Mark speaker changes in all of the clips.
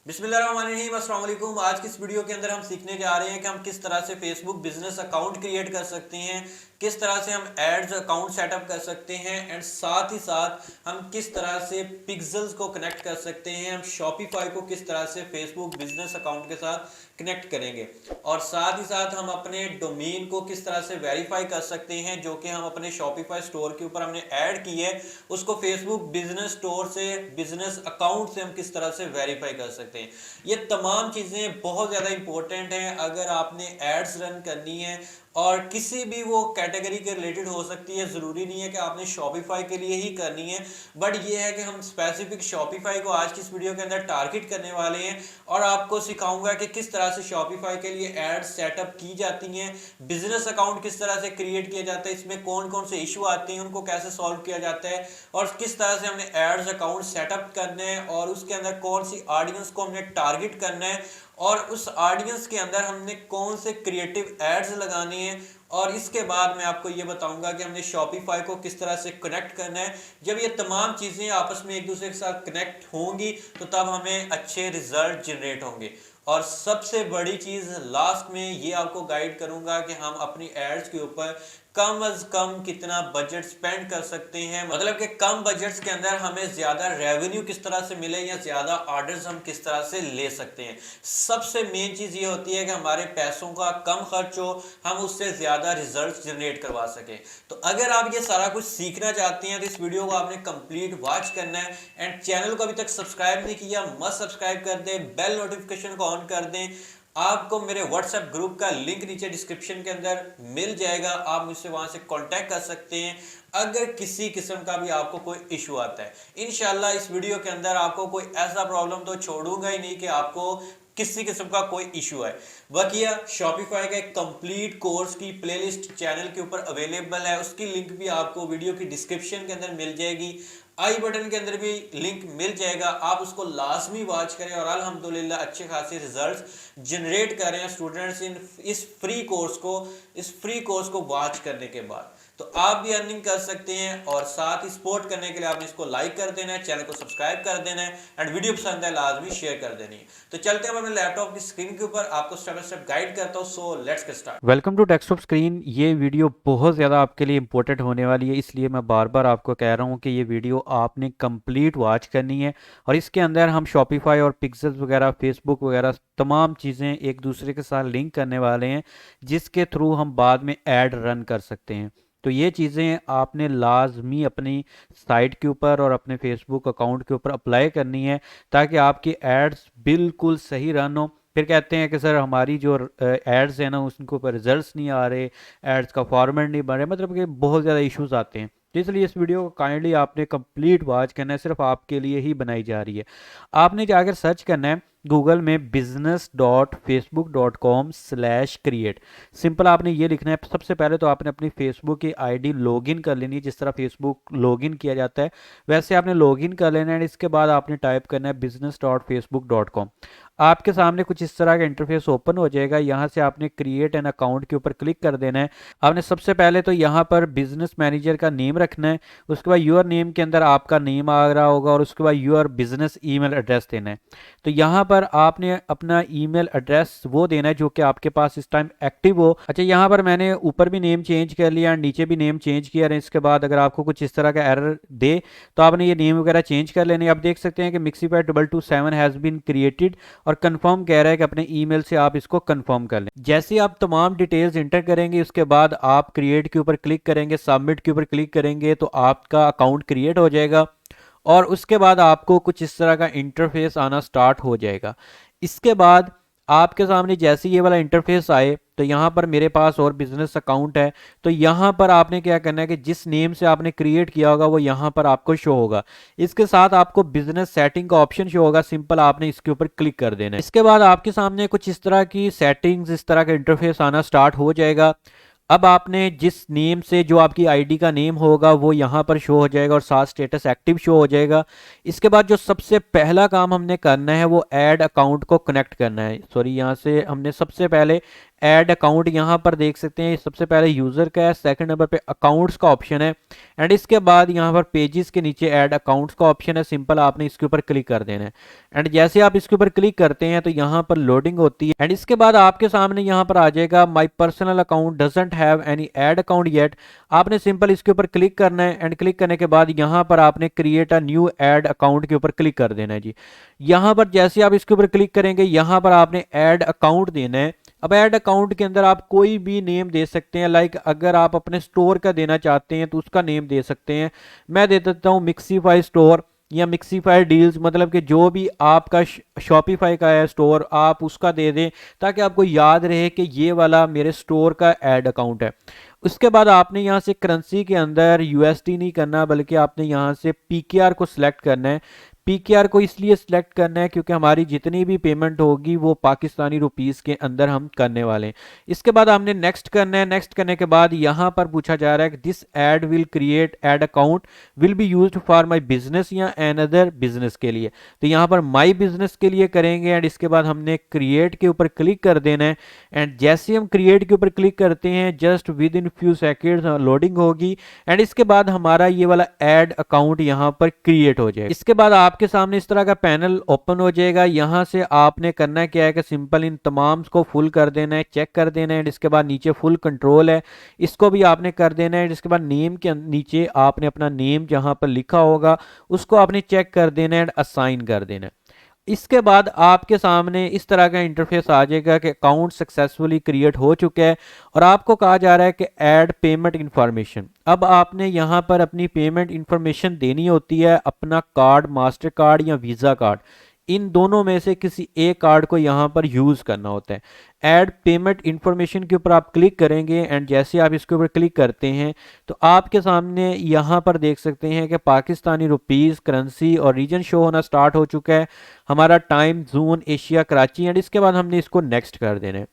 Speaker 1: बिस्मिल्लाहिर्रहमानिर्रहीम, अस्सलाम वालेकुम। आज की इस वीडियो के अंदर हम सीखने जा रहे हैं कि हम किस तरह से फेसबुक बिजनेस अकाउंट क्रिएट कर सकते हैं, किस तरह से हम एड्स अकाउंट सेटअप कर सकते हैं एंड साथ ही साथ हम किस तरह से पिक्सेल्स को कनेक्ट कर सकते हैं, हम शॉपिफाई को किस तरह से फेसबुक बिजनेस अकाउंट के साथ कनेक्ट करेंगे और साथ ही साथ हम अपने डोमेन को किस तरह से वेरीफाई कर सकते हैं जो कि हम अपने शॉपिफाई स्टोर के ऊपर हमने ऐड की है, उसको फेसबुक बिजनेस स्टोर से बिजनेस अकाउंट से हम किस तरह से वेरीफाई कर सकते हैं। ये तमाम चीज़ें बहुत ज़्यादा इंपॉर्टेंट हैं अगर आपने एड्स रन करनी है और किसी भी वो कैटेगरी के रिलेटेड हो सकती है। ज़रूरी नहीं है कि आपने शॉपिफाई के लिए ही करनी है, बट ये है कि हम स्पेसिफिक शॉपिफाई को आज की इस वीडियो के अंदर टारगेट करने वाले हैं और आपको सिखाऊंगा कि किस तरह से शॉपिफाई के लिए एड्स सेटअप की जाती हैं, बिजनेस अकाउंट किस तरह से क्रिएट किया जाता है, इसमें कौन कौन से इशू आते हैं उनको कैसे सॉल्व किया जाता है और किस तरह से हमने एड्स अकाउंट सेटअप करना है और उसके अंदर कौन सी ऑडियंस को हमने टारगेट करना है और उस ऑडियंस के अंदर हमने कौन से क्रिएटिव एड्स लगाने हैं। और इसके बाद मैं आपको ये बताऊंगा कि हमने शॉपिफाई को किस तरह से कनेक्ट करना है। जब ये तमाम चीज़ें आपस में एक दूसरे के साथ कनेक्ट होंगी तो तब हमें अच्छे रिजल्ट जनरेट होंगे। और सबसे बड़ी चीज़ लास्ट में ये आपको गाइड करूंगा कि हम अपनी एड्स के ऊपर कम अज कम कितना बजट स्पेंड कर सकते हैं, मतलब कि कम बजट्स के अंदर हमें ज्यादा रेवेन्यू किस तरह से मिले या ज्यादा ऑर्डर्स हम किस तरह से ले सकते हैं। सबसे मेन चीज ये होती है कि हमारे पैसों का कम खर्च हो, हम उससे ज्यादा रिजल्ट्स जनरेट करवा सकें। तो अगर आप ये सारा कुछ सीखना चाहते हैं तो इस वीडियो को आपने कंप्लीट वॉच करना है एंड चैनल को अभी तक सब्सक्राइब नहीं किया मस्ट सब्सक्राइब कर दें, बेल नोटिफिकेशन को ऑन कर दें। आपको मेरे व्हाट्सएप ग्रुप का लिंक नीचे डिस्क्रिप्शन के अंदर मिल जाएगा, आप मुझसे वहां से कांटेक्ट कर सकते हैं अगर किसी किस्म का भी आपको कोई इशू आता है। इंशाल्लाह इस वीडियो के अंदर आपको कोई ऐसा प्रॉब्लम तो छोड़ूंगा ही नहीं कि आपको किसी किस्म का कोई इशू है। बाकिया शॉपिफाई का एक कंप्लीट कोर्स की प्लेलिस्ट चैनल के ऊपर अवेलेबल है, उसकी लिंक भी आपको वीडियो की डिस्क्रिप्शन के अंदर मिल जाएगी, आई बटन के अंदर भी लिंक मिल जाएगा, आप उसको लाजमी वॉच करें और अल्हम्दुलिल्लाह अच्छे खासे रिजल्ट्स जनरेट कर रहे हैं स्टूडेंट्स इस फ्री कोर्स को वॉच करने के बाद। तो आप भी अर्निंग कर सकते हैं और साथ ही सपोर्ट करने के लिए आपने इसको लाइक कर देना है, चैनल को सब्सक्राइब कर देना है एंड वीडियो पसंद है लाजमी शेयर कर देनी है। तो चलते हैं अपने लैपटॉप की स्क्रीन के ऊपर, आपको स्टेप बाय स्टेप गाइड करता हूँ। So let's get start.
Speaker 2: Welcome to desktop screen. ये वीडियो बहुत ज़्यादा आपके लिए इंपॉर्टेंट होने वाली है, इसलिए मैं बार बार आपको कह रहा हूँ कि ये वीडियो आपने कंप्लीट वॉच करनी है। और इसके अंदर हम शॉपिफाई और पिक्सेल्स वगैरह, फेसबुक वगैरह तमाम चीज़ें एक दूसरे के साथ लिंक करने वाले हैं, जिसके थ्रू हम बाद में ऐड रन कर सकते हैं। तो ये चीज़ें आपने लाजमी अपनी साइट के ऊपर और अपने फेसबुक अकाउंट के ऊपर अप्लाई करनी है, ताकि आपकी एड्स बिल्कुल सही रन हो। फिर कहते हैं कि सर हमारी जो एड्स है ना उनको पर रिजल्ट्स नहीं आ रहे, एड्स का फॉर्मेट नहीं बन रहा, मतलब कि बहुत ज़्यादा इश्यूज आते हैं। तो इसलिए इस वीडियो को काइंडली आपने कंप्लीट वॉच करना है, सिर्फ आपके लिए ही बनाई जा रही है। आपने जाकर सर्च करना है गूगल में business.facebook.com/create। सिंपल आपने ये लिखना है। सबसे पहले तो आपने अपनी फेसबुक की आईडी लॉगिन कर लेनी है, जिस तरह फेसबुक लॉगिन किया जाता है वैसे आपने लॉगिन कर लेना है। इसके बाद आपने टाइप करना है business.facebook.com। आपके सामने कुछ इस तरह का इंटरफेस ओपन हो जाएगा। यहाँ से आपने क्रिएट एन अकाउंट के ऊपर क्लिक कर देना है। आपने सबसे पहले तो यहाँ पर बिजनेस मैनेजर का नेम रखना है, उसके बाद यूर नेम के अंदर आपका नेम आ रहा होगा और उसके बाद यूर बिजनेस ईमेल एड्रेस देना है। तो यहाँ पर आपने अपना ईमेल एड्रेस वो देना है जो कि आपके पास इस टाइम एक्टिव हो। अच्छा, यहाँ पर मैंने ऊपर भी नेम चेंज कर लिया, नीचे भी नेम चेंज किया है। इसके बाद अगर आपको कुछ इस तरह का एरर दे तो आपने ये नेम वगैरह चेंज कर लेने। आप देख सकते हैं कि Mixify227 हैज़ बीन क्रिएटेड और कंफर्म कह रहा है कि अपने ईमेल से आप इसको कंफर्म कर लें। जैसे ही आप तमाम डिटेल्स इंटर करेंगे उसके बाद आप क्रिएट के ऊपर क्लिक करेंगे, सबमिट के ऊपर क्लिक करेंगे तो आपका अकाउंट क्रिएट हो जाएगा और उसके बाद आपको कुछ इस तरह का इंटरफेस आना स्टार्ट हो जाएगा। इसके बाद आपके सामने जैसे ये वाला इंटरफेस आए तो यहाँ पर मेरे पास और बिजनेस अकाउंट है, तो यहाँ पर आपने क्या करना है कि जिस नेम से आपने क्रिएट किया होगा वो यहाँ पर आपको शो होगा। इसके साथ आपको बिजनेस सेटिंग का ऑप्शन शो होगा, सिंपल आपने इसके ऊपर क्लिक कर देना है। इसके बाद आपके सामने कुछ इस तरह की सेटिंग्स, इस तरह का इंटरफेस आना स्टार्ट हो जाएगा। अब आपने जिस नेम से जो आपकी आईडी का नेम होगा वो यहाँ पर शो हो जाएगा और साथ स्टेटस एक्टिव शो हो जाएगा। इसके बाद जो सबसे पहला काम हमने करना है वो ऐड अकाउंट को कनेक्ट करना है। सॉरी, यहाँ से हमने सबसे पहले ऐड अकाउंट यहाँ पर देख सकते हैं, सबसे पहले यूज़र का है, सेकंड नंबर पे अकाउंट्स का ऑप्शन है एंड इसके बाद यहाँ पर पेजेस के नीचे ऐड अकाउंट्स का ऑप्शन है। सिंपल आपने इसके ऊपर क्लिक कर देना है एंड जैसे आप इसके ऊपर क्लिक करते हैं तो यहाँ पर लोडिंग होती है एंड इसके बाद आपके सामने यहाँ पर आ जाएगा माई personal account doesn't have any add account yet. आपने सिंपल इसके ऊपर क्लिक करना है एंड क्लिक करने के बाद यहाँ पर आपने create a new add account के ऊपर क्लिक कर देना है जी। यहाँ पर जैसे आप इसके ऊपर क्लिक करेंगे यहाँ पर आपने ऐड अकाउंट देना है। अब ऐड अकाउंट के अंदर आप कोई भी नेम दे सकते हैं, लाइक अगर आप अपने स्टोर का देना चाहते हैं तो उसका नेम दे सकते हैं। मैं दे देता हूँ मिक्सीफाई स्टोर या मिक्सीफाई डील्स, मतलब कि जो भी आपका शॉपिफाई का है स्टोर आप उसका दे दें ताकि आपको याद रहे कि ये वाला मेरे स्टोर का ऐड अकाउंट है। उसके बाद आपने यहाँ से करेंसी के अंदर यूएसडी नहीं करना बल्कि आपने यहाँ से पीकेआर को सिलेक्ट करना है। पीकेआर को इसलिए सिलेक्ट करना है क्योंकि हमारी जितनी भी पेमेंट होगी वो पाकिस्तानी रुपीस के अंदर हम करने वाले हैं। इसके बाद हमने नेक्स्ट करना है। नेक्स्ट करने के बाद यहाँ पर पूछा जा रहा है कि this add will create add account will be used for my business या अनदर बिजनेस के लिए, तो यहाँ पर माई बिजनेस के लिए करेंगे एंड इसके बाद हमने क्रिएट के ऊपर क्लिक कर देना है एंड जैसे हम क्रिएट के ऊपर क्लिक करते हैं just with in few seconds loading होगी एंड इसके बाद हमारा ये वाला ऐड अकाउंट यहाँ पर क्रिएट हो जाएगा। इसके बाद आपके सामने इस तरह का पैनल ओपन हो जाएगा। यहाँ से आपने करना क्या है कि सिंपल इन तमाम को फुल कर देना है, चेक कर देना है। इसके बाद नीचे फुल कंट्रोल है, इसको भी आपने कर देना है। इसके बाद नेम के नीचे आपने अपना नेम जहाँ पर लिखा होगा उसको आपने चेक कर देना है, असाइन कर देना है। इसके बाद आपके सामने इस तरह का इंटरफेस आ जाएगा कि अकाउंट सक्सेसफुली क्रिएट हो चुका है और आपको कहा जा रहा है कि ऐड पेमेंट इंफॉर्मेशन। अब आपने यहाँ पर अपनी पेमेंट इंफॉर्मेशन देनी होती है, अपना कार्ड, मास्टर कार्ड या वीज़ा कार्ड, इन दोनों में से किसी एक कार्ड को यहाँ पर यूज़ करना होता है। ऐड पेमेंट इंफॉर्मेशन के ऊपर आप क्लिक करेंगे एंड जैसे आप इसके ऊपर क्लिक करते हैं तो आपके सामने यहाँ पर देख सकते हैं कि पाकिस्तानी रुपीस, करेंसी और रीजन शो होना स्टार्ट हो चुका है। हमारा time zone Asia Karachi and इसके बाद हमने इसको नेक्स्ट कर देना है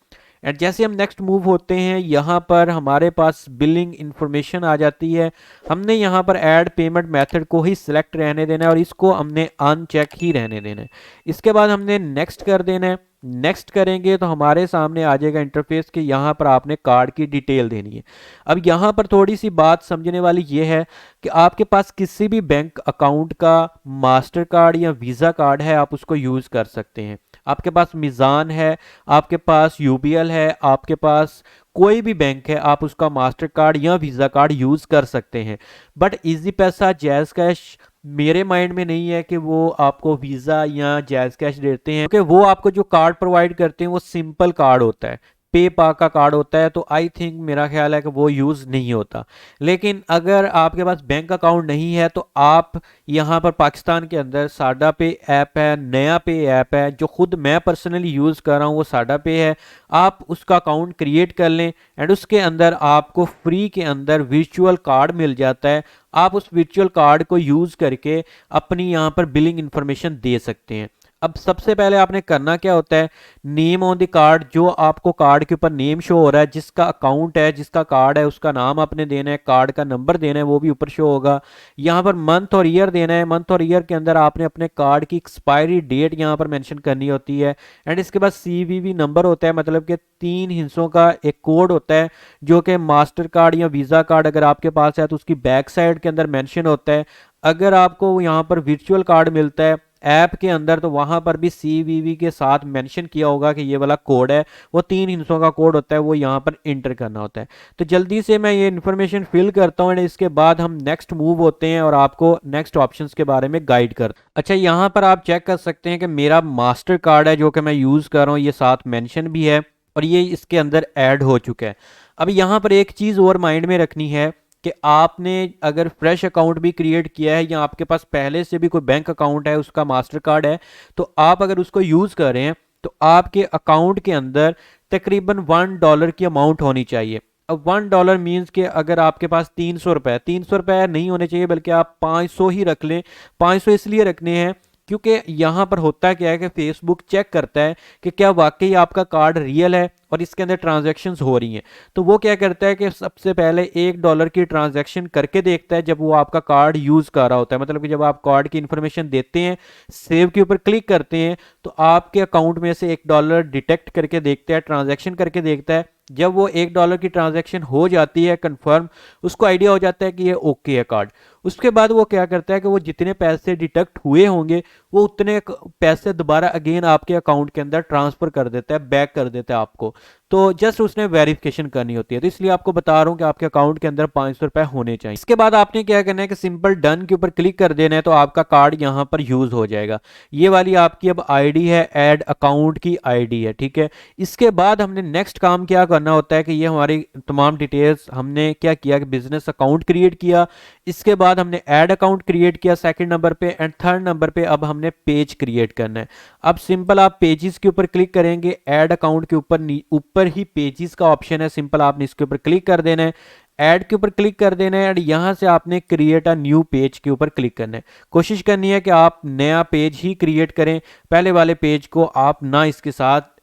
Speaker 2: एंड जैसे हम नेक्स्ट मूव होते हैं यहाँ पर हमारे पास बिलिंग इंफॉर्मेशन आ जाती है। हमने यहाँ पर ऐड पेमेंट मेथड को ही सिलेक्ट रहने देना है और इसको हमने अनचेक ही रहने देना है। इसके बाद हमने नेक्स्ट कर देना है। नेक्स्ट करेंगे तो हमारे सामने आ जाएगा इंटरफेस कि यहाँ पर आपने कार्ड की डिटेल देनी है। अब यहाँ पर थोड़ी सी बात समझने वाली ये है कि आपके पास किसी भी बैंक अकाउंट का मास्टर कार्ड या वीज़ा कार्ड है आप उसको यूज़ कर सकते हैं। आपके पास मिज़ान है, आपके पास यूबीएल है, आपके पास कोई भी बैंक है, आप उसका मास्टर कार्ड या वीज़ा कार्ड यूज़ कर सकते हैं। बट इजी पैसा, जैज़ कैश मेरे माइंड में नहीं है कि वो आपको वीज़ा या जैज़ कैश देते हैं, क्योंकि वो आपको जो कार्ड प्रोवाइड करते हैं वो सिंपल कार्ड होता है, पे पा का कार्ड होता है, तो आई थिंक मेरा ख्याल है कि वो यूज़ नहीं होता। लेकिन अगर आपके पास बैंक अकाउंट नहीं है तो आप यहाँ पर पाकिस्तान के अंदर साडा पे ऐप है, नया पे ऐप है, जो खुद मैं पर्सनली यूज़ कर रहा हूँ वो साडा पे है। आप उसका अकाउंट क्रिएट कर लें एंड उसके अंदर आपको फ्री के अंदर वर्चुअल कार्ड मिल जाता है। आप उस वर्चुअल कार्ड को यूज़ करके अपनी यहाँ पर बिलिंग इंफॉर्मेशन दे सकते हैं। अब सबसे पहले आपने करना क्या होता है, नेम ऑन द कार्ड, जो आपको कार्ड के ऊपर नेम शो हो रहा है, जिसका अकाउंट है, जिसका कार्ड है, उसका नाम आपने देना है, कार्ड का नंबर देना है, वो भी ऊपर शो होगा। यहाँ पर मंथ और ईयर देना है। मंथ और ईयर के अंदर आपने अपने कार्ड की एक्सपायरी डेट यहाँ पर मेंशन करनी होती है एंड इसके बाद CVV नंबर होता है, मतलब कि 3 हिस्सों का एक कोड होता है जो कि मास्टर कार्ड या वीज़ा कार्ड अगर आपके पास है तो उसकी बैक साइड के अंदर मेंशन होता है। अगर आपको यहाँ पर वर्चुअल कार्ड मिलता है ऐप के अंदर तो वहां पर भी CVV के साथ मेंशन किया होगा कि ये वाला कोड है, वो 3 हिस्सों का कोड होता है, वो यहाँ पर इंटर करना होता है। तो जल्दी से मैं ये इन्फॉर्मेशन फिल करता हूँ, इसके बाद हम नेक्स्ट मूव होते हैं और आपको नेक्स्ट ऑप्शंस के बारे में गाइड कर। अच्छा, यहाँ पर आप चेक कर सकते हैं कि मेरा मास्टर कार्ड है जो कि मैं यूज़ कर रहा हूँ, ये साथ मेंशन भी है और ये इसके अंदर ऐड हो चुका है। अब यहाँ पर एक चीज़ और माइंड में रखनी है कि आपने अगर फ्रेश अकाउंट भी क्रिएट किया है या आपके पास पहले से भी कोई बैंक अकाउंट है, उसका मास्टर कार्ड है, तो आप अगर उसको यूज़ कर रहे हैं तो आपके अकाउंट के अंदर तकरीबन $1 की अमाउंट होनी चाहिए। अब $1 मीन्स कि अगर आपके पास 300 रुपये नहीं होने चाहिए बल्कि आप 500 ही रख लें। 500 इसलिए रखने हैं क्योंकि यहाँ पर होता क्या है कि फेसबुक चेक करता है कि क्या वाकई आपका कार्ड रियल है और इसके अंदर ट्रांजैक्शंस हो रही हैं। तो वो क्या करता है कि सबसे पहले $1 की ट्रांजैक्शन करके देखता है जब वो आपका कार्ड यूज़ कर रहा होता है, मतलब कि जब आप कार्ड की इंफॉर्मेशन देते हैं, सेव के ऊपर क्लिक करते हैं, तो आपके अकाउंट में से $1 डिटेक्ट करके देखता है, ट्रांजैक्शन करके देखता है। जब वो $1 की ट्रांजैक्शन हो जाती है कंफर्म, उसको आइडिया हो जाता है कि ये ओके है कार्ड। उसके बाद वो क्या करता है कि वो जितने पैसे डिटेक्ट हुए होंगे वो उतने पैसे दोबारा अगेन आपके अकाउंट के अंदर ट्रांसफर कर देता है, बैक कर देता है आपको। तो जस्ट उसने वेरिफिकेशन करनी होती है, तो इसलिए आपको बता रहा हूँ कि आपके अकाउंट के अंदर ₹500 होने चाहिए। इसके बाद आपने क्या करना है कि सिंपल डन के ऊपर क्लिक कर देना है, तो आपका कार्ड यहाँ पर यूज हो जाएगा। ये वाली आपकी अब आईडी है, ऐड अकाउंट की आईडी है, ठीक है। इसके बाद हमने नेक्स्ट काम क्या करना होता है कि ये हमारी तमाम डिटेल्स हमने क्या किया कि बिजनेस अकाउंट क्रिएट किया, इसके बाद हमने ऐड अकाउंट क्रिएट किया सेकंड नंबर पे, एंड थर्ड नंबर पे अब हमने पेज क्रिएट करना है। अब सिंपल आप पेजेस के ऊपर क्लिक करेंगे, ऐड अकाउंट के ऊपर ऊपर ही पेजेस का ऑप्शन है, सिंपल आपने इसके ऊपर क्लिक कर देना है, ऐड के ऊपर क्लिक कर देना है, और यहां से आपने क्रिएट अ न्यू पेज के ऊपर क्लिक करना है। कोशिश करनी है कि आप नया पेज ही क्रिएट करें, पहले वाले पेज को आप ना इसके साथ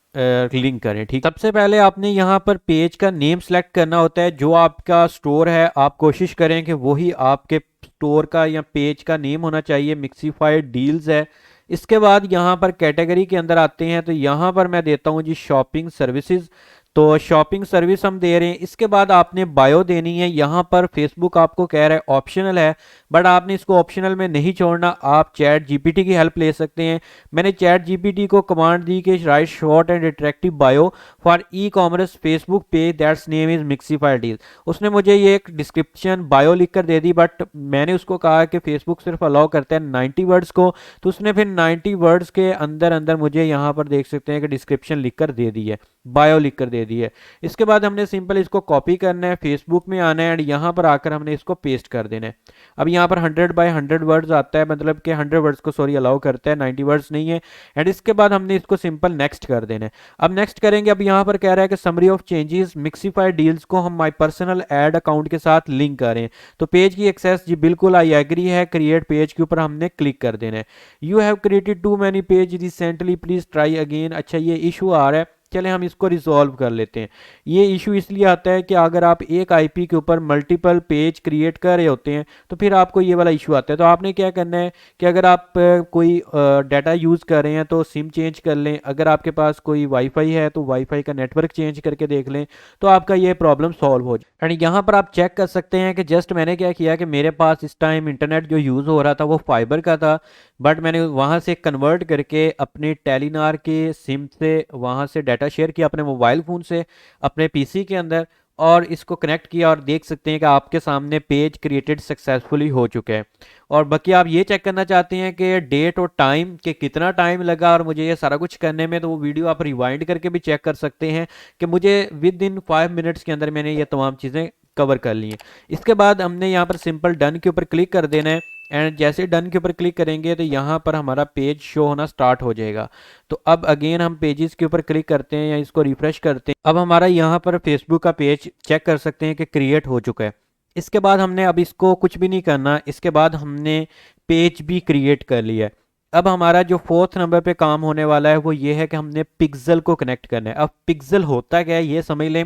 Speaker 2: लिंक करें, ठीक। सबसे पहले आपने यहाँ पर पेज का नेम सेलेक्ट करना होता है, जो आपका स्टोर है आप कोशिश करें कि वही आपके स्टोर का या पेज का नेम होना चाहिए। मिक्सिफाइड डील्स है। इसके बाद यहाँ पर कैटेगरी के अंदर आते हैं, तो यहाँ पर मैं देता हूँ जी शॉपिंग सर्विसेज, तो शॉपिंग सर्विस हम दे रहे हैं। इसके बाद आपने बायो देनी है। यहाँ पर फेसबुक आपको कह रहा है ऑप्शनल है, बट आपने इसको ऑप्शनल में नहीं छोड़ना, आप चैट जीपीटी की हेल्प ले सकते हैं। मैंने चैट जीपीटी को कमांड दी कि write short and attractive bio for e commerce Facebook page that's name is mixified deal. उसने मुझे ये एक डिस्क्रिप्शन बायो लिखकर दे दी, बट मैंने उसको कहा कि फेसबुक सिर्फ अलाउ करता है 90 वर्ड्स को, तो उसने फिर 90 वर्ड्स के अंदर अंदर मुझे यहाँ पर देख सकते हैं कि डिस्क्रिप्शन लिखकर दे दी है, बायो लिखकर दे दी है। इसके बाद हमने सिंपल इसको कॉपी करना है, फेसबुक में आना है, और यहाँ पर आकर हमने इसको पेस्ट कर देना है। अब यहाँ पर 100 बाय 100 वर्ड्स आता है, मतलब कि 100 वर्ड्स को सॉरी अलाउ करता है, 90 वर्ड्स नहीं है। एंड इसके बाद हमने इसको सिंपल नेक्स्ट कर देना है। अब नेक्स्ट करेंगे। अब यहाँ पर कह रहा है कि समरी ऑफ चेंजेस मिक्सिफाइड डील्स को हम माई पर्सनल एड अकाउंट के साथ लिंक करें, तो पेज की एक्सेस जी बिल्कुल आई एग्री है। क्रिएट पेज के ऊपर हमने क्लिक कर देना है। You have created too many page recently please try again. अच्छा, ये इशू आ रहा है, चले हम इसको रिजॉल्व कर लेते हैं। ये इशू इसलिए आता है कि अगर आप एक आईपी के ऊपर मल्टीपल पेज क्रिएट कर रहे होते हैं तो फिर आपको ये वाला इशू आता है। तो आपने क्या करना है कि अगर आप कोई डाटा यूज़ कर रहे हैं तो सिम चेंज कर लें, अगर आपके पास कोई वाईफाई है तो वाईफाई का नेटवर्क चेंज करके देख लें, तो आपका ये प्रॉब्लम सॉल्व हो जाए। एंड यहाँ पर आप चेक कर सकते हैं कि जस्ट मैंने क्या किया कि मेरे पास इस टाइम इंटरनेट जो यूज़ हो रहा था वो फाइबर का था, बट मैंने वहाँ से कन्वर्ट करके अपने टेलीनार के सिम से वहाँ से डाटा शेयर किया अपने मोबाइल फ़ोन से अपने पीसी के अंदर, और इसको कनेक्ट किया, और देख सकते हैं कि आपके सामने पेज क्रिएटेड सक्सेसफुली हो चुके हैं। और बाकी आप ये चेक करना चाहते हैं कि डेट और टाइम के कितना टाइम लगा और मुझे ये सारा कुछ करने में, तो वो वीडियो आप रिवाइंड करके भी चेक कर सकते हैं कि मुझे विद इन 5 मिनट्स के अंदर मैंने ये तमाम चीज़ें कवर कर ली हैं। इसके बाद हमने यहाँ पर सिंपल डन के ऊपर क्लिक कर देना है, एंड जैसे डन के ऊपर क्लिक करेंगे तो यहाँ पर हमारा पेज शो होना स्टार्ट हो जाएगा। तो अब अगेन हम पेजेस के ऊपर क्लिक करते हैं या इसको रिफ्रेश करते हैं। अब हमारा यहाँ पर फेसबुक का पेज चेक कर सकते हैं कि क्रिएट हो चुका है। इसके बाद हमने अब इसको कुछ भी नहीं करना, इसके बाद हमने पेज भी क्रिएट कर लिया है। अब हमारा जो 4th नंबर पे काम होने वाला है वो ये है कि हमने पिक्सल को कनेक्ट करना है। अब पिक्सल होता क्या है ये समझ लें।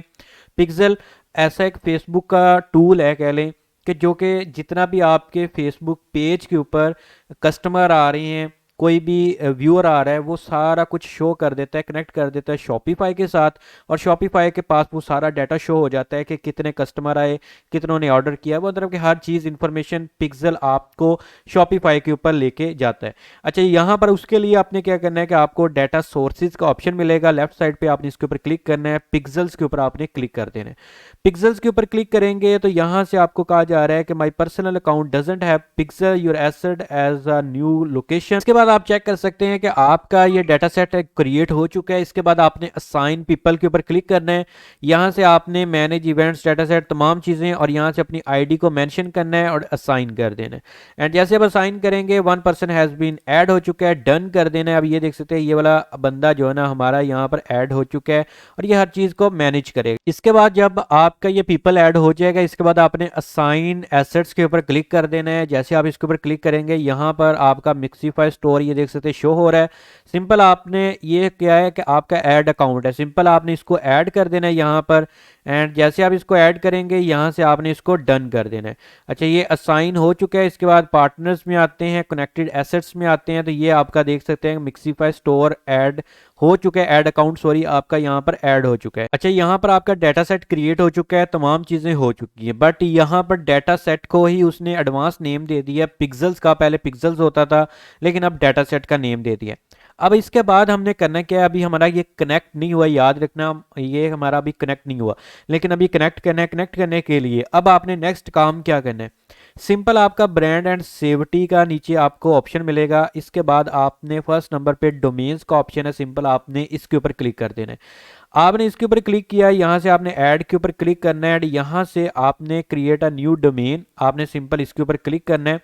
Speaker 2: पिक्सल ऐसा एक फेसबुक का टूल है कह लें कि जो कि जितना भी आपके फेसबुक पेज के ऊपर कस्टमर आ रहे हैं, कोई भी व्यूअर आ रहा है, वो सारा कुछ शो कर देता है, कनेक्ट कर देता है शॉपिफाई के साथ, और शॉपिफाई के पास वो सारा डाटा शो हो जाता है कि कितने कस्टमर आए, कितनों ने ऑर्डर किया, वो मतलब कि हर चीज़ इंफॉर्मेशन पिक्सल आपको शॉपिफाई के ऊपर लेके जाता है। अच्छा, यहाँ पर उसके लिए आपने क्या करना है कि आपको डाटा सोर्सेज का ऑप्शन मिलेगा, लेफ्ट साइड पे आपने इसके ऊपर क्लिक करना है, पिक्सल्स के ऊपर आपने क्लिक कर देना है। पिक्सल्स के ऊपर क्लिक करेंगे तो यहाँ से आपको कहा जा रहा है कि my personal account doesn't have pixel your asset as a new location. इसके बाद आप चेक कर सकते हैं कि आपका ये डाटा सेट क्रिएट हो चुका है। इसके बाद आपने असाइन पीपल के ऊपर क्लिक करना है। यहाँ से आपने मैनेज इवेंट्स डाटा सेट तमाम चीज़ें, और यहाँ से अपनी आईडी को मेंशन करना है और असाइन कर देना है। एंड जैसे अब असाइन करेंगे 1 पर्सन हैज़ बीन ऐड हो चुका है, डन कर देना है। अब ये देख सकते हैं ये वाला बंदा जो है ना हमारा यहाँ पर ऐड हो चुका है और ये हर चीज़ को मैनेज करेगा। इसके बाद जब आपका ये पीपल ऐड हो जाएगा, इसके बाद आपने असाइन एसेट्स के ऊपर क्लिक कर देना है। जैसे आप इसके ऊपर क्लिक करेंगे यहाँ पर आपका मिक्सिफाई स्टोर और ये देख सकते हैं शो हो रहा है। सिंपल आपने ये क्या है कि आपका ऐड अकाउंट है, सिंपल आपने इसको ऐड कर देना है यहाँ पर। एंड जैसे आप इसको ऐड करेंगे यहाँ से आपने इसको डन कर देना है। अच्छा, ये असाइन हो चुका है। इसके बाद पार्टनर्स में आते हैं, कनेक्टेड एसेट्स में आते हैं, तो ये आपका देख सकते हैं मिक्सिफाई स्टोर ऐड हो चुका है, ऐड अकाउंट सॉरी आपका यहाँ पर ऐड हो चुका है। अच्छा, यहाँ पर आपका डाटा सेट क्रिएट हो चुका है, तमाम चीज़ें हो चुकी हैं, बट यहाँ पर डाटा सेट को ही उसने एडवांस नेम दे दिया पिक्सल्स का। पहले पिक्सल्स होता था लेकिन अब डाटा सेट का नेम दे दिया। अब इसके बाद हमने करना क्या है, अभी हमारा ये कनेक्ट नहीं हुआ, याद रखना ये हमारा अभी कनेक्ट नहीं हुआ, लेकिन अभी कनेक्ट करना है। कनेक्ट करने के लिए अब आपने नेक्स्ट काम क्या करना है, सिंपल आपका ब्रांड एंड सेफ्टी का नीचे आपको ऑप्शन मिलेगा। इसके बाद आपने फर्स्ट नंबर पे डोमेन्स का ऑप्शन है, सिंपल आपने इसके ऊपर क्लिक कर देना है। आपने इसके ऊपर क्लिक किया, यहाँ से आपने ऐड के ऊपर क्लिक करना है, एंड यहाँ से आपने क्रिएट अ न्यू डोमेन, आपने सिंपल इसके ऊपर क्लिक करना है।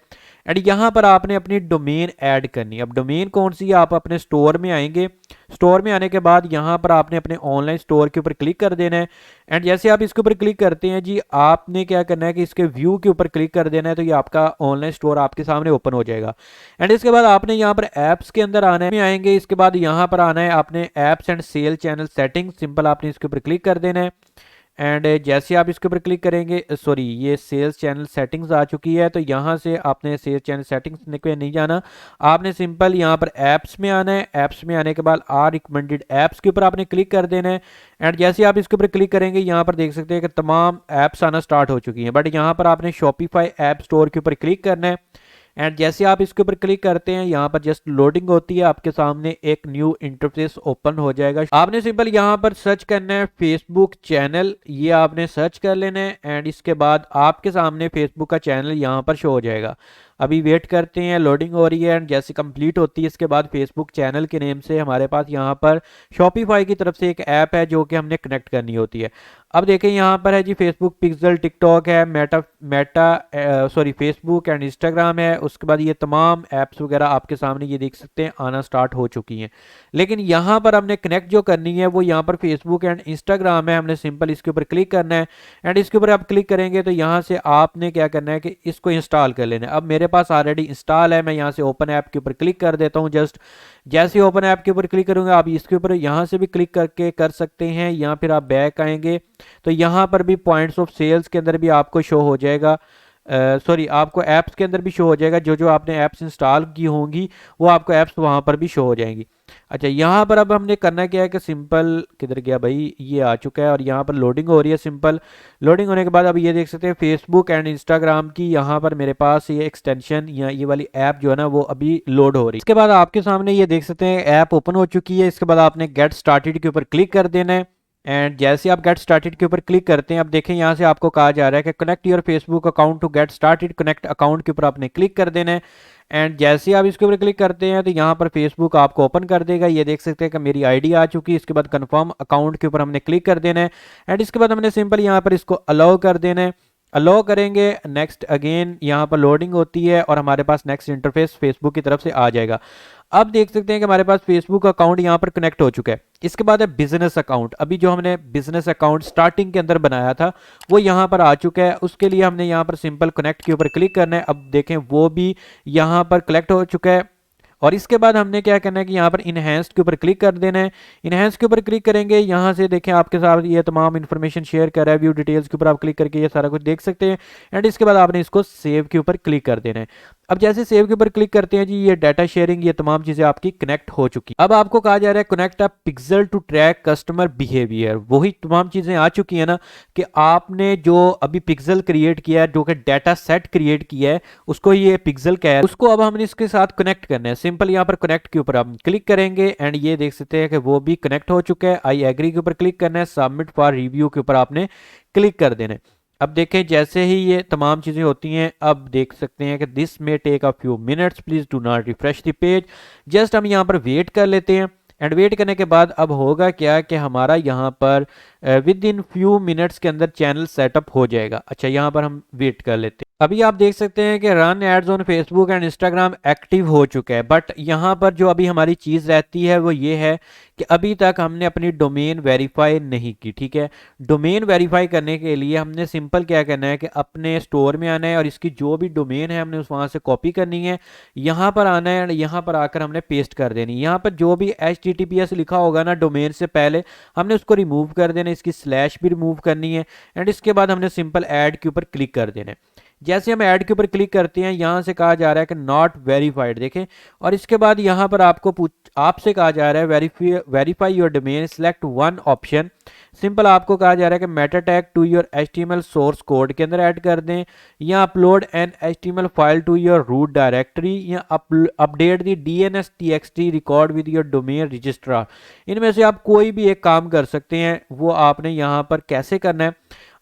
Speaker 2: एंड यहाँ पर आपने अपनी डोमेन ऐड करनी है। अब डोमेन कौन सी है, आप अपने स्टोर में आएंगे, स्टोर में आने के बाद यहाँ पर आपने अपने ऑनलाइन स्टोर के ऊपर क्लिक कर देना है। एंड जैसे आप इसके ऊपर क्लिक करते हैं जी, आपने क्या करना है कि इसके व्यू के ऊपर क्लिक कर देना है, तो ये आपका ऑनलाइन स्टोर आपके सामने ओपन हो जाएगा। एंड इसके बाद आपने यहाँ पर ऐप्स के अंदर आने में आएंगे, इसके बाद यहाँ पर आना है आपने apps and sale channel setting, simple आपने इसके ऊपर क्लिक कर देना है। एंड जैसे आप इसके ऊपर क्लिक करेंगे, सॉरी ये सेल्स चैनल सेटिंग्स आ चुकी है, तो यहाँ से आपने सेल्स चैनल सेटिंग्स पे नहीं जाना, आपने सिंपल यहाँ पर ऐप्स में आना है। ऐप्स में आने के बाद आर रिकमेंडेड ऐप्स के ऊपर आपने क्लिक कर देना है। एंड जैसे आप इसके ऊपर क्लिक करेंगे, यहाँ पर देख सकते हैं कि तमाम ऐप्स आना स्टार्ट हो चुकी हैं, बट यहाँ पर आपने शॉपिफाई ऐप स्टोर के ऊपर क्लिक करना है। एंड जैसे आप इसके ऊपर क्लिक करते हैं, यहाँ पर जस्ट लोडिंग होती है, आपके सामने एक न्यू इंटरफेस ओपन हो जाएगा। आपने सिंपल यहाँ पर सर्च करना है फेसबुक चैनल, ये आपने सर्च कर लेना है। एंड इसके बाद आपके सामने फेसबुक का चैनल यहाँ पर शो हो जाएगा। अभी वेट करते हैं, लोडिंग हो रही है। एंड जैसे कंप्लीट होती है, इसके बाद फेसबुक चैनल के नेम से हमारे पास यहाँ पर शॉपिफाई की तरफ से एक ऐप है जो कि हमने कनेक्ट करनी होती है। अब देखें यहाँ पर है जी फेसबुक पिक्सल, टिकटॉक है, सॉरी फेसबुक एंड इंस्टाग्राम है। उसके बाद ये तमाम ऐप्स वगैरह आपके सामने ये देख सकते हैं आना स्टार्ट हो चुकी हैं, लेकिन यहाँ पर हमने कनेक्ट जो करनी है वो यहाँ पर फेसबुक एंड इंस्टाग्राम है। हमने सिंपल इसके ऊपर क्लिक करना है। एंड इसके ऊपर आप क्लिक करेंगे तो यहाँ से आपने क्या करना है कि इसको इंस्टॉल कर लेना है। अब मेरे पास ऑलरेडी इंस्टॉल है, मैं यहाँ से ओपन ऐप के ऊपर क्लिक कर देता हूँ। जस्ट जैसे ओपन ऐप के ऊपर क्लिक करूंगा, आप इसके ऊपर यहाँ से भी क्लिक करके कर सकते हैं, या फिर आप बैक आएंगे तो यहाँ पर भी पॉइंट्स ऑफ सेल्स के अंदर भी आपको शो हो जाएगा, सॉरी आपको ऐप्स के अंदर भी शो हो जाएगा। जो जो आपने ऐप्स इंस्टॉल की होंगी वो आपको ऐप्स वहाँ पर भी शो हो जाएंगी। अच्छा, यहाँ पर अब हमने करना क्या है कि सिंपल किधर गया भाई, ये आ चुका है और यहाँ पर लोडिंग हो रही है। सिंपल लोडिंग होने के बाद अब ये देख सकते हैं फेसबुक एंड इंस्टाग्राम की यहाँ पर मेरे पास ये एक्सटेंशन या ये वाली ऐप जो है ना वो अभी लोड हो रही है। इसके बाद आपके सामने ये देख सकते हैं ऐप ओपन हो चुकी है। इसके बाद आपने गेट स्टार्टेड के ऊपर क्लिक कर देना है। एंड जैसे आप गेट स्टार्टेड के ऊपर क्लिक करते हैं, अब देखें यहाँ से आपको कहा जा रहा है कि connect your Facebook account to get started, connect account के ऊपर आपने क्लिक कर देना है। एंड जैसे आप इसके ऊपर क्लिक करते हैं तो यहाँ पर फेसबुक आपको ओपन कर देगा। ये देख सकते हैं कि मेरी आईडी आ चुकी है। इसके बाद कंफर्म अकाउंट के ऊपर हमने क्लिक कर देना है। एंड इसके बाद हमने सिंपल यहाँ पर इसको अलाउ कर देना है। अलाउ करेंगे, नेक्स्ट अगेन यहाँ पर लोडिंग होती है और हमारे पास नेक्स्ट इंटरफेस फेसबुक की तरफ से आ जाएगा। अब देख सकते हैं कि हमारे पास फेसबुक अकाउंट यहाँ पर कनेक्ट हो चुका है। इसके बाद है बिजनेस अकाउंट। अभी जो हमने बिजनेस अकाउंट स्टार्टिंग के अंदर बनाया था वो यहाँ पर आ चुका है। उसके लिए हमने यहाँ पर सिंपल कनेक्ट के ऊपर क्लिक करना है। अब देखें वो भी यहाँ पर कलेक्ट हो चुका है। और इसके बाद हमने क्या करना है कि यहाँ पर इनहेंस्ड के ऊपर क्लिक कर देना है। इनहेंस के ऊपर क्लिक करेंगे, यहाँ से देखें आपके साथ ये तमाम इन्फॉर्मेशन शेयर कर रहा है। व्यू डिटेल्स के ऊपर आप क्लिक करके ये सारा कुछ देख सकते हैं। एंड इसके बाद आपने इसको सेव के ऊपर क्लिक कर देना है। अब जैसे सेव के ऊपर क्लिक करते हैं जी, ये डाटा शेयरिंग ये तमाम चीजें आपकी कनेक्ट हो चुकी। अब आपको कहा जा रहा है connect a pixel to track customer behaviour. वही तमाम चीजें आ चुकी है ना कि आपने जो अभी पिक्सल क्रिएट किया है, जो कि डाटा सेट क्रिएट किया है, उसको ये पिक्सल क्या है, उसको अब हमने इसके साथ कनेक्ट करना है। सिंपल यहाँ पर कनेक्ट के ऊपर हम क्लिक करेंगे। एंड ये देख सकते हैं कि वो भी कनेक्ट हो चुका है। आई एग्री के ऊपर क्लिक करना है। सबमिट फॉर रिव्यू के ऊपर आपने क्लिक कर देना है। अब देखें जैसे ही ये तमाम चीज़ें होती हैं, अब देख सकते हैं कि दिस में take a few minutes, please do not refresh the page. Just हम यहाँ पर वेट कर लेते हैं। एंड वेट करने के बाद अब होगा क्या कि हमारा यहाँ पर विद इन फ्यू मिनट्स के अंदर चैनल सेटअप हो जाएगा। अच्छा, यहाँ पर हम वेट कर लेते हैं। अभी आप देख सकते हैं कि run ads on Facebook and Instagram active हो चुका है, बट यहाँ पर जो अभी हमारी चीज़ रहती है वो ये है कि अभी तक हमने अपनी डोमेन वेरीफाई नहीं की। ठीक है, डोमेन वेरीफाई करने के लिए हमने सिंपल क्या करना है कि अपने स्टोर में आना है और इसकी जो भी डोमेन है हमने उस वहाँ से कॉपी करनी है, यहाँ पर आना है, यहाँ पर आकर हमने पेस्ट कर देनी है। यहाँ पर जो भी HTTPS लिखा होगा ना डोमेन से पहले, हमने उसको रिमूव कर देना है, इसकी स्लैश भी रिमूव करनी है एंड इसके बाद हमने सिंपल ऐड के ऊपर क्लिक कर देना है। जैसे हम ऐड के ऊपर क्लिक करते हैं यहाँ से कहा जा रहा है कि नॉट वेरीफाइड, देखें, और इसके बाद यहाँ पर आपसे कहा जा रहा है verify your domain, select one option. Simple आपको कहा जा रहा है कि meta tag to your HTML source code के अंदर ऐड कर दें, या upload an HTML file to your root directory, या update the DNS TXT record with your domain registrar. इनमें से आप कोई भी एक काम कर सकते हैं, वो आपने यहाँ पर कैसे करना है।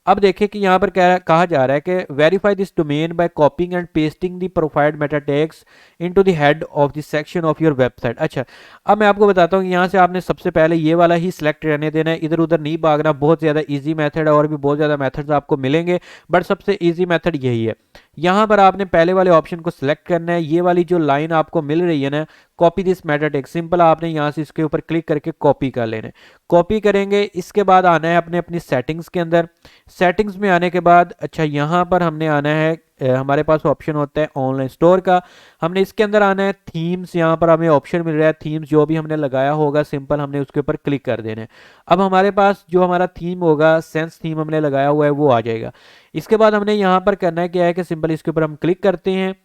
Speaker 2: अब देखिए कि यहाँ पर कहा जा रहा है कि verify this domain bye कॉपिंग and pasting the profiled Meta tags into the head of the section of your website. अच्छा, अब मैं आपको बताता हूँ कि यहाँ से आपने सबसे पहले ये वाला ही सिलेक्ट रहने देना है, इधर उधर नहीं भागना। बहुत ज़्यादा इजी मेथड है, और भी बहुत ज़्यादा मेथड्स आपको मिलेंगे, बट सबसे इजी मेथड यही है। यहाँ पर आपने पहले वाले ऑप्शन को सिलेक्ट करना है, ये वाली जो लाइन आपको मिल रही है ना, copy this Meta tag, simple आपने यहाँ से इसके ऊपर क्लिक करके कॉपी कर लेना है। कॉपी करेंगे, इसके बाद आना है अपने अपनी सेटिंग्स के अंदर। सेटिंग्स में आने के बाद अच्छा यहाँ पर हमने आना है, हमारे पास ऑप्शन होता है ऑनलाइन स्टोर का, हमने इसके अंदर आना है थीम्स। यहाँ पर हमें ऑप्शन मिल रहा है थीम्स, जो भी हमने लगाया होगा सिंपल हमने उसके ऊपर क्लिक कर देना है। अब हमारे पास जो हमारा थीम होगा, सेंस थीम हमने लगाया हुआ है, वो आ जाएगा। इसके बाद हमने यहाँ पर करना है क्या है कि सिंपल इसके ऊपर हम क्लिक करते हैं,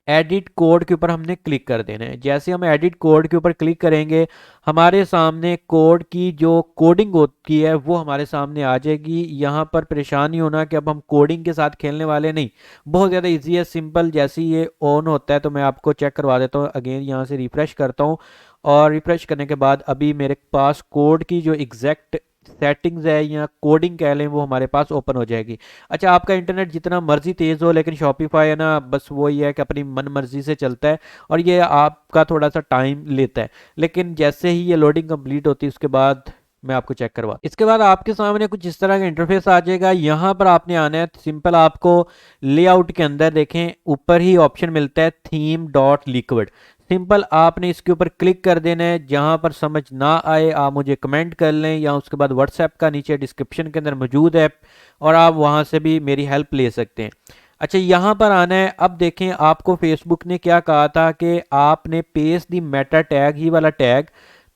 Speaker 2: एडिट कोड के ऊपर हमने क्लिक कर देना है। जैसे हम एडिट कोड के ऊपर क्लिक करेंगे, हमारे सामने कोड की जो कोडिंग होती है वो हमारे सामने आ जाएगी। यहाँ पर परेशान नहीं होना कि अब हम कोडिंग के साथ खेलने वाले नहीं, बहुत ज़्यादा इजी है, सिंपल। जैसे ही ये ऑन होता है तो मैं आपको चेक करवा देता हूँ। अगेन यहाँ से रिफ्रेश करता हूँ, और रिफ्रेश करने के बाद अभी मेरे पास कोड की जो एग्जैक्ट सेटिंग्स है या कोडिंग कह लें, वो हमारे पास ओपन हो जाएगी। अच्छा, आपका इंटरनेट जितना मर्जी तेज़ हो, लेकिन शॉपिफाई है ना, बस वही है कि अपनी मन मर्जी से चलता है, और ये आपका थोड़ा सा टाइम लेता है। लेकिन जैसे ही ये लोडिंग कंप्लीट होती है उसके बाद मैं आपको चेक करवा, इसके बाद आपके सामने कुछ इस तरह का इंटरफेस आ जाएगा। यहाँ पर आपने आना है, सिंपल आपको लेआउट के अंदर देखें ऊपर ही ऑप्शन मिलता है थीम डॉट लिक्विड। सिंपल आपने इसके ऊपर क्लिक कर देना है। जहां पर समझ ना आए आप मुझे कमेंट कर लें, या उसके बाद व्हाट्सएप का नीचे डिस्क्रिप्शन के अंदर मौजूद है, और आप वहां से भी मेरी हेल्प ले सकते हैं। अच्छा, यहाँ पर आना है। अब देखें आपको फेसबुक ने क्या कहा था कि आपने पेस्ट दी मेटा टैग, ही वाला टैग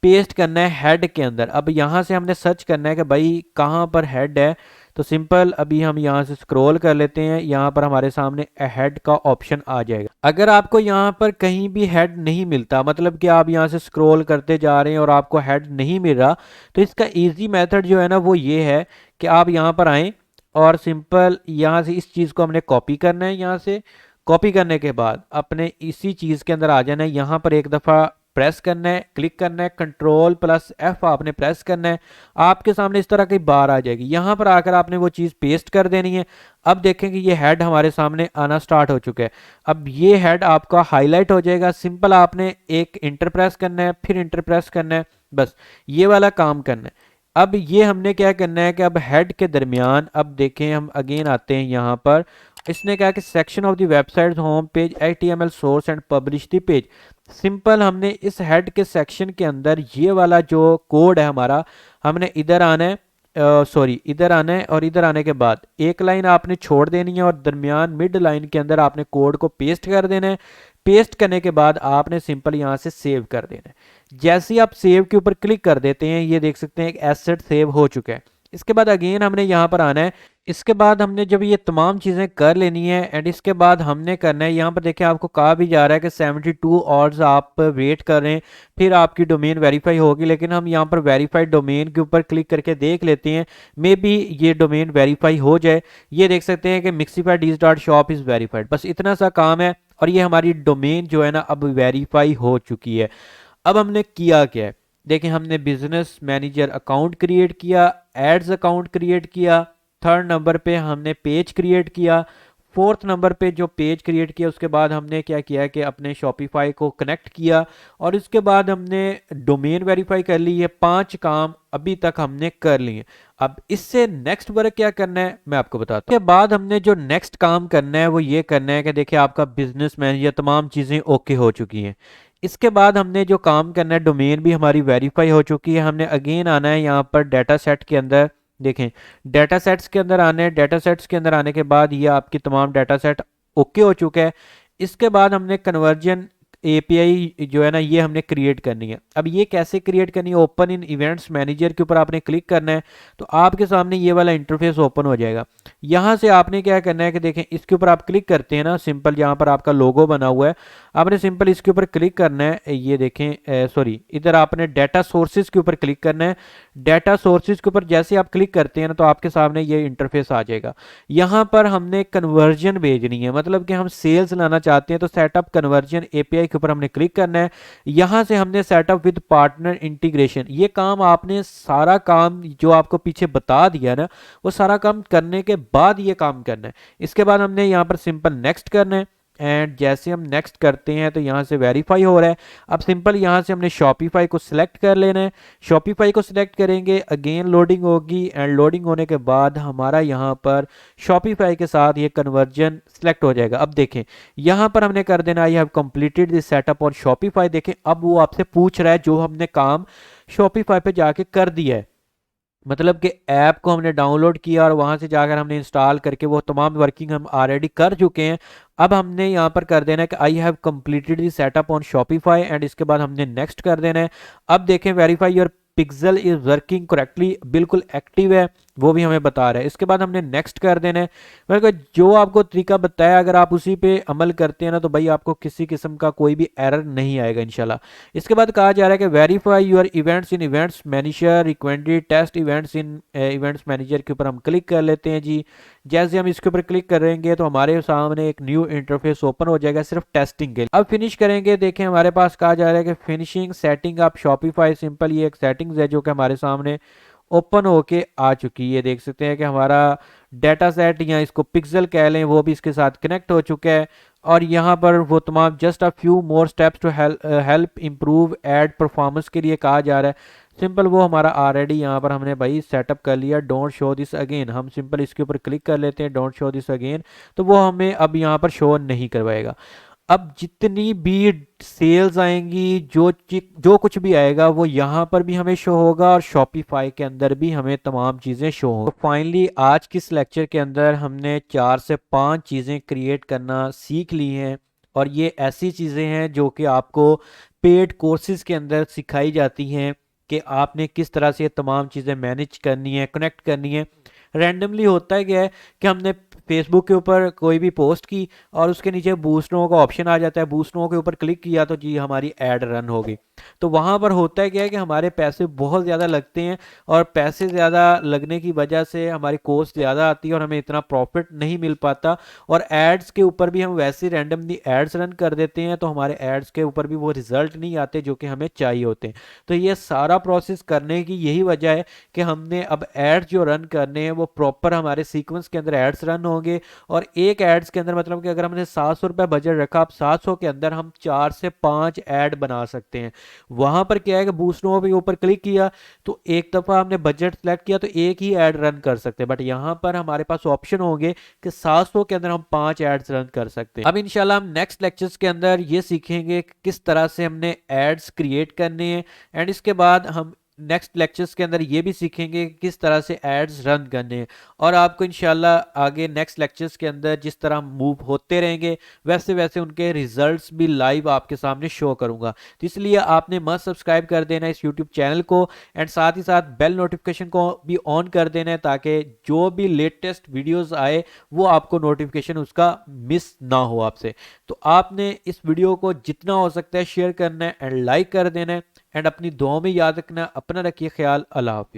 Speaker 2: पेस्ट करना है हेड के अंदर। अब यहाँ से हमने सर्च करना है कि भाई कहाँ पर हेड है, तो सिंपल अभी हम यहाँ से स्क्रॉल कर लेते हैं, यहाँ पर हमारे सामने हेड का ऑप्शन आ जाएगा। अगर आपको यहाँ पर कहीं भी हेड नहीं मिलता, मतलब कि आप यहाँ से स्क्रॉल करते जा रहे हैं और आपको हेड नहीं मिल रहा, तो इसका इजी मेथड जो है ना वो ये है कि आप यहाँ पर आएँ और सिंपल यहाँ से इस चीज़ को हमने कॉपी करना है। यहाँ से कॉपी करने के बाद अपने इसी चीज़ के अंदर आ जाना है, यहाँ पर एक दफ़ा प्रेस करना है, क्लिक करना है, Ctrl+F आपने प्रेस करना है, आपके सामने इस तरह की बार आ जाएगी। यहाँ पर आकर आपने वो चीज़ पेस्ट कर देनी है। अब देखें कि ये हेड हमारे सामने आना स्टार्ट हो चुका है। अब ये हेड आपका हाईलाइट हो जाएगा। सिंपल आपने एक इंटर प्रेस करना है, फिर इंटर प्रेस करना है, बस ये वाला काम करना है। अब ये हमने क्या करना है कि अब हेड के दरमियान, अब देखें हम अगेन आते हैं यहाँ पर, इसने कहा कि section of the website home page HTML source and publish the page. Simple हमने इस हेड के सेक्शन के अंदर ये वाला जो कोड है हमारा, हमने इधर आना है, सॉरी इधर आना है, और इधर आने के बाद एक लाइन आपने छोड़ देनी है, और दरमियान मिड लाइन के अंदर आपने कोड को पेस्ट कर देना है। पेस्ट करने के बाद आपने सिंपल यहाँ से सेव कर देना है। जैसे ही आप सेव के ऊपर क्लिक कर देते हैं, ये देख सकते हैं एक एसेट सेव हो चुका है। इसके बाद अगेन हमने यहाँ पर आना है। इसके बाद हमने जब ये तमाम चीज़ें कर लेनी है, एंड इसके बाद हमने करना है, यहाँ पर देखिए आपको कहा भी जा रहा है कि 72 आवर्स आप वेट करें, फिर आपकी डोमेन वेरीफाई होगी। लेकिन हम यहाँ पर वेरीफाइड डोमेन के ऊपर क्लिक करके देख लेते हैं, मे बी ये डोमेन वेरीफाई हो जाए। ये देख सकते हैं कि mixifydis.shop इज़ वेरीफाइड, बस इतना सा काम है, और ये हमारी डोमेन जो है ना अब वेरीफाई हो चुकी है। अब हमने किया क्या है, देखें, हमने बिजनेस मैनेजर अकाउंट क्रिएट किया, एड्स अकाउंट क्रिएट किया, थर्ड नंबर पे हमने पेज क्रिएट किया, फोर्थ नंबर पे जो पेज क्रिएट किया उसके बाद हमने क्या किया कि अपने शॉपिफाई को कनेक्ट किया और इसके बाद हमने डोमेन वेरीफाई कर ली। ये 5 काम अभी तक हमने कर लिए। अब इससे नेक्स्ट वर्क क्या करना है मैं आपको बताता हूँ। इसके बाद हमने जो नेक्स्ट काम करना है वो ये करना है कि देखिए आपका बिजनेस मैनेजर तमाम चीज़ें ओके हो चुकी हैं। इसके बाद हमने जो काम करना है, डोमेन भी हमारी वेरीफाई हो चुकी है, हमने अगेन आना है यहाँ पर डाटा सेट के अंदर। देखें डाटा सेट्स के अंदर आने, डाटा सेट्स के अंदर आने के बाद ये आपकी तमाम डाटा सेट ओके हो चुका है। इसके बाद हमने कन्वर्जन एपीआई जो है ना ये हमने क्रिएट करनी है। अब ये कैसे क्रिएट करनी है, ओपन इन इवेंट्स मैनेजर के ऊपर आपने क्लिक करना है तो आपके सामने ये वाला इंटरफेस ओपन हो जाएगा। यहाँ से आपने क्या करना है कि देखें इसके ऊपर आप क्लिक करते हैं ना, सिंपल यहाँ पर आपका लोगो बना हुआ है, आपने सिंपल इसके ऊपर क्लिक करना है। ये देखें सॉरी इधर आपने डाटा सोर्सेज के ऊपर क्लिक करना है। डाटा सोर्सेज के ऊपर जैसे आप क्लिक करते हैं ना तो आपके सामने ये इंटरफेस आ जाएगा। यहाँ पर हमने कन्वर्जन भेजनी है, मतलब कि हम सेल्स लाना चाहते हैं तो सेटअप कन्वर्जन एपीआई के ऊपर हमने क्लिक करना है। यहाँ से हमने सेटअप विद पार्टनर इंटीग्रेशन, ये काम आपने सारा काम जो आपको पीछे बता दिया ना वो सारा काम करने के बाद ये काम करना है। इसके बाद हमने यहाँ पर सिंपल नेक्स्ट करना है एंड जैसे हम नेक्स्ट करते हैं तो यहाँ से वेरीफाई हो रहा है। अब सिंपल यहाँ से हमने शॉपिफाई को सिलेक्ट कर लेना है। शॉपिफाई को सिलेक्ट करेंगे, अगेन लोडिंग होगी एंड लोडिंग होने के बाद हमारा यहाँ पर शॉपिफाई के साथ ये कन्वर्जन सिलेक्ट हो जाएगा। अब देखें यहाँ पर हमने कर देना I have completed this setup और शॉपिफाई। देखें अब वो आपसे पूछ रहा है जो हमने काम शॉपिफाई पे जाके कर दिया है, मतलब कि ऐप को हमने डाउनलोड किया और वहां से जाकर हमने इंस्टॉल करके वो तमाम वर्किंग हम ऑलरेडी कर चुके हैं। अब हमने यहाँ पर कर देना है कि I have completed the setup on Shopify and इसके बाद हमने नेक्स्ट कर देना है। अब देखें verify your pixel is working correctly, बिल्कुल एक्टिव है वो भी हमें बता रहा है। इसके बाद हमने नेक्स्ट कर देना है। मतलब जो आपको तरीका बताया अगर आप उसी पे अमल करते हैं ना तो भाई आपको किसी किस्म का कोई भी एरर नहीं आएगा इंशाल्लाह। इसके बाद कहा जा रहा है कि verify your events in events manager recommended test events in events manager के ऊपर हम क्लिक कर लेते हैं जी। जैसे हम इसके ऊपर क्लिक करेंगे तो हमारे सामने एक न्यू इंटरफेस ओपन हो जाएगा सिर्फ टेस्टिंग के लिए। अब फिनिश करेंगे, देखें हमारे पास कहा जा रहा है कि finishing setting of Shopify simple, ये एक सेटिंग्स है जो कि हमारे सामने ओपन होके आ चुकी है। देख सकते हैं कि हमारा डाटा सेट या इसको पिक्सल कह लें वो भी इसके साथ कनेक्ट हो चुका है और यहाँ पर वो तमाम just a few more steps to help improve ad performance के लिए कहा जा रहा है। सिंपल वो हमारा ऑलरेडी यहाँ पर हमने भाई सेटअप कर लिया। डोंट शो दिस अगेन, हम सिंपल इसके ऊपर क्लिक कर लेते हैं डोंट शो दिस अगेन, तो वो हमें अब यहाँ पर शो नहीं करवाएगा। अब जितनी भी सेल्स आएंगी जो कुछ भी आएगा वो यहाँ पर भी हमें शो होगा और शॉपिफाई के अंदर भी हमें तमाम चीज़ें शो होंगी। तो फाइनली आज की इस लेक्चर के अंदर हमने 4 से 5 चीज़ें क्रिएट करना सीख ली हैं और ये ऐसी चीज़ें हैं जो कि आपको पेड कोर्सेज के अंदर सिखाई जाती हैं कि आपने किस तरह से ये तमाम चीज़ें मैनेज करनी है, कनेक्ट करनी है। रैंडमली होता है क्या है कि हमने फेसबुक के ऊपर कोई भी पोस्ट की और उसके नीचे बूस्टरों का ऑप्शन आ जाता है, बूस्टरों के ऊपर क्लिक किया तो जी हमारी ऐड रन होगी। तो वहाँ पर होता है क्या है कि हमारे पैसे बहुत ज़्यादा लगते हैं और पैसे ज़्यादा लगने की वजह से हमारी कॉस्ट ज़्यादा आती है और हमें इतना प्रॉफिट नहीं मिल पाता। और एड्स के ऊपर भी हम वैसे रैंडमली एड्स रन कर देते हैं तो हमारे एड्स के ऊपर भी वो रिजल्ट नहीं आते जो कि हमें चाहिए होते हैं। तो ये सारा प्रोसेस करने की यही वजह है कि हमने अब एड्स जो रन करने हैं वो प्रॉपर हमारे सीक्वेंस के अंदर एड्स रन होंगे और एक एड्स के अंदर मतलब कि अगर हमने 700 रुपये बजट रखा, अब 700 के अंदर हम 4 से 5 ऐड बना सकते हैं। वहां पर क्या है कि बूस्टरों के ऊपर क्लिक किया तो एक दफा हमने बजट सेलेक्ट किया तो एक ही ऐड रन कर सकते हैं, बट यहां पर हमारे पास ऑप्शन होंगे कि 700 के अंदर हम 5 एड्स रन कर सकते हैं। अब इंशाल्लाह हम नेक्स्ट लेक्चर्स के अंदर ये सीखेंगे कि किस तरह से हमने एड्स क्रिएट करने हैं एंड इसके बाद हम नेक्स्ट लेक्चर्स के अंदर ये भी सीखेंगे कि किस तरह से एड्स रन करने हैं और आपको इंशाल्लाह आगे नेक्स्ट लेक्चर्स के अंदर जिस तरह मूव होते रहेंगे वैसे वैसे उनके रिजल्ट्स भी लाइव आपके सामने शो करूंगा। तो इसलिए आपने मस्ट सब्सक्राइब कर देना इस यूट्यूब चैनल को एंड साथ ही साथ बेल नोटिफिकेशन को भी ऑन कर देना है ताकि जो भी लेटेस्ट वीडियोज़ आए वो आपको नोटिफिकेशन उसका मिस ना हो आपसे। तो आपने इस वीडियो को जितना हो सकता है शेयर करना है एंड लाइक कर देना है एंड अपनी दुआओं में याद रखना। अपना रखिए ख्याल। अल्लाह हाफिज़।